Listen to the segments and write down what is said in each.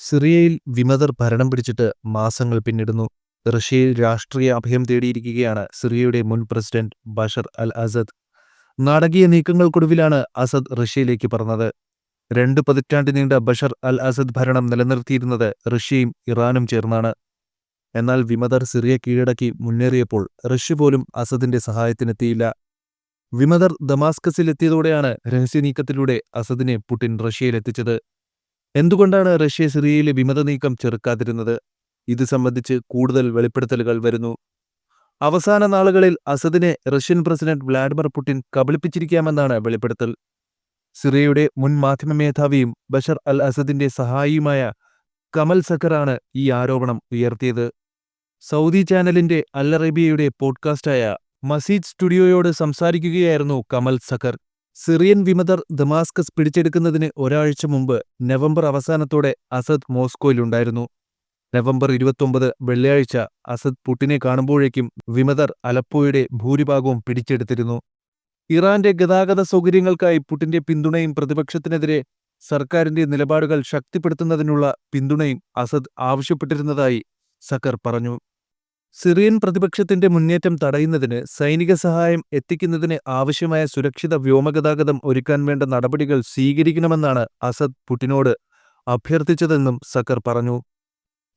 സിറിയയിൽ വിമതർ ഭരണം പിടിച്ചിട്ട് മാസങ്ങൾ പിന്നിടുന്നു. റഷ്യയിൽ രാഷ്ട്രീയ അഭയം തേടിയിരിക്കുകയാണ് സിറിയയുടെ മുൻ പ്രസിഡന്റ് ബഷർ അൽ അസദ്. നാടകീയ നീക്കങ്ങൾക്കൊടുവിലാണ് അസദ് റഷ്യയിലേക്ക് പറന്നത്. 2 പതിറ്റാണ്ട് നീണ്ട ബഷർ അൽ അസദ് ഭരണം നിലനിർത്തിയിരുന്നത് റഷ്യയും ഇറാനും ചേർന്നാണ്. എന്നാൽ വിമതർ സിറിയ കീഴടക്കി മുന്നേറിയപ്പോൾ റഷ്യ പോലും അസദിന്റെ സഹായത്തിനെത്തിയില്ല. വിമതർ ദമാസ്കസിലെത്തിയതോടെയാണ് രഹസ്യനീക്കത്തിലൂടെ അസദിനെ പുടിൻ റഷ്യയിലെത്തിച്ചത്. എന്തുകൊണ്ടാണ് റഷ്യ സിറിയയിലെ വിമത നീക്കം ചെറുക്കാതിരുന്നത്? ഇത് സംബന്ധിച്ച് കൂടുതൽ വെളിപ്പെടുത്തലുകൾ വരുന്നു. അവസാന നാളുകളിൽ അസദിനെ റഷ്യൻ പ്രസിഡന്റ് വ്ളാഡിമിർ പുടിൻ കബളിപ്പിച്ചിരിക്കാമെന്നാണ് വെളിപ്പെടുത്തൽ. സിറിയയുടെ മുൻ മാധ്യമ മേധാവിയും ബഷർ അൽ അസദിന്റെ സഹായിയുമായ കമൽ സക്കറാണ് ഈ ആരോപണം ഉയർത്തിയത്. സൗദി ചാനലിന്റെ അൽ അറേബ്യയുടെ പോഡ്കാസ്റ്റായ മസീദ് സ്റ്റുഡിയോയോട് സംസാരിക്കുകയായിരുന്നു കമൽ സക്കർ. സിറിയൻ വിമതർ ദമാസ്കസ് പിടിച്ചെടുക്കുന്നതിന് ഒരാഴ്ച മുമ്പ് നവംബർ അവസാനത്തോടെ അസദ് മോസ്കോയിലുണ്ടായിരുന്നു. നവംബർ 29 വെള്ളിയാഴ്ച അസദ് പുടിനെ കാണുമ്പോഴേക്കും വിമതർ അലപ്പോയുടെ ഭൂരിഭാഗവും പിടിച്ചെടുത്തിരുന്നു. ഇറാന്റെ ഗതാഗത സൗകര്യങ്ങൾക്കായി പുടിന്റെ പിന്തുണയും പ്രതിപക്ഷത്തിനെതിരെ സർക്കാരിന്റെ നിലപാടുകൾ ശക്തിപ്പെടുത്തുന്നതിനുള്ള പിന്തുണയും അസദ് ആവശ്യപ്പെട്ടിരുന്നതായി സക്കർ പറഞ്ഞു. സിറിയൻ പ്രതിപക്ഷത്തിന്റെ മുന്നേറ്റം തടയുന്നതിന് സൈനിക സഹായം എത്തിക്കുന്നതിന് ആവശ്യമായ സുരക്ഷിത വ്യോമഗതാഗതം ഒരുക്കാൻ വേണ്ട നടപടികൾ സ്വീകരിക്കണമെന്നാണ് അസദ് പുടിനോട് അഭ്യർത്ഥിച്ചതെന്നും സക്കർ പറഞ്ഞു.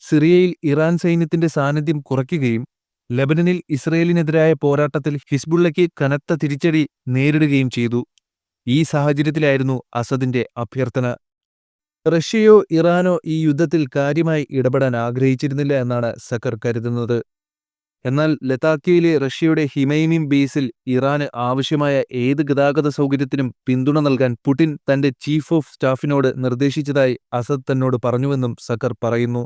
സിറിയയിൽ ഇറാൻ സൈന്യത്തിന്റെ സാന്നിധ്യം കുറയ്ക്കുകയും ലെബനനിൽ ഇസ്രയേലിനെതിരായ പോരാട്ടത്തിൽ ഹിസ്ബുള്ളയ്ക്ക് കനത്ത തിരിച്ചടി നേരിടുകയും ചെയ്തു. ഈ സാഹചര്യത്തിലായിരുന്നു അസദിന്റെ അഭ്യർത്ഥന. റഷ്യയോ ഇറാനോ ഈ യുദ്ധത്തിൽ കാര്യമായി ഇടപെടാൻ ആഗ്രഹിച്ചിരുന്നില്ല എന്നാണ് സക്കർ കരുതുന്നത്. എന്നാൽ ലതാക്കിയയിലെ റഷ്യയുടെ ഹിമൈമിം ബേസിൽ ഇറാന് ആവശ്യമായ ഏത് ഗതാഗത സൗകര്യത്തിനും പിന്തുണ നൽകാൻ പുടിൻ തന്റെ ചീഫ് ഓഫ് സ്റ്റാഫിനോട് നിർദ്ദേശിച്ചതായി അസദ് തന്നോട് പറഞ്ഞുവെന്നും സക്കർ പറയുന്നു.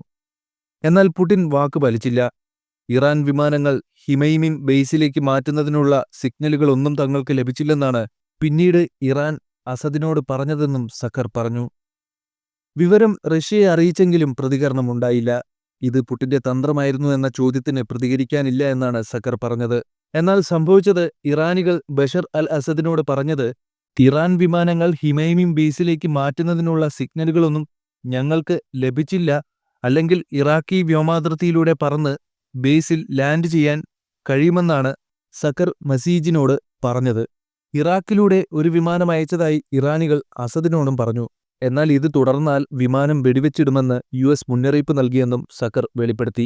എന്നാൽ പുടിൻ വാക്ക് പാലിച്ചില്ല. ഇറാൻ വിമാനങ്ങൾ ഹിമൈമിം ബേസിലേക്ക് മാറ്റുന്നതിനുള്ള സിഗ്നലുകളൊന്നും തങ്ങൾക്ക് ലഭിച്ചില്ലെന്നാണ് പിന്നീട് ഇറാൻ അസദിനോട് പറഞ്ഞതെന്നും സക്കർ പറഞ്ഞു. വിവരം റഷ്യയെ അറിയിച്ചെങ്കിലും പ്രതികരണമുണ്ടായില്ല. ഇത് പുടിന്റെ തന്ത്രമായിരുന്നു എന്ന ചോദ്യത്തിന് പ്രതികരിക്കാനില്ല എന്നാണ് സക്കർ പറഞ്ഞത്. എന്നാൽ സംഭവിച്ചത് ഇറാനികൾ ബഷർ അൽ അസദിനോട് പറഞ്ഞത്, ഇറാൻ വിമാനങ്ങൾ ഹിമൈമിം ബേസിലേക്ക് മാറ്റുന്നതിനുള്ള സിഗ്നലുകളൊന്നും ഞങ്ങൾക്ക് ലഭിച്ചില്ല, അല്ലെങ്കിൽ ഇറാഖി വ്യോമാതിർത്തിയിലൂടെ പറന്ന് ബേസിൽ ലാൻഡ് ചെയ്യാൻ കഴിയുമെന്നാണ് സക്കർ മസീജിനോട് പറഞ്ഞത്. ഇറാഖിലൂടെ ഒരു വിമാനം അയച്ചതായി ഇറാനികൾ അസദിനോടും പറഞ്ഞു. എന്നാൽ ഇത് തുടർന്നാൽ വിമാനം വെടിവെച്ചിടുമെന്ന് US മുന്നറിയിപ്പ് നൽകിയെന്നും സക്കർ വെളിപ്പെടുത്തി.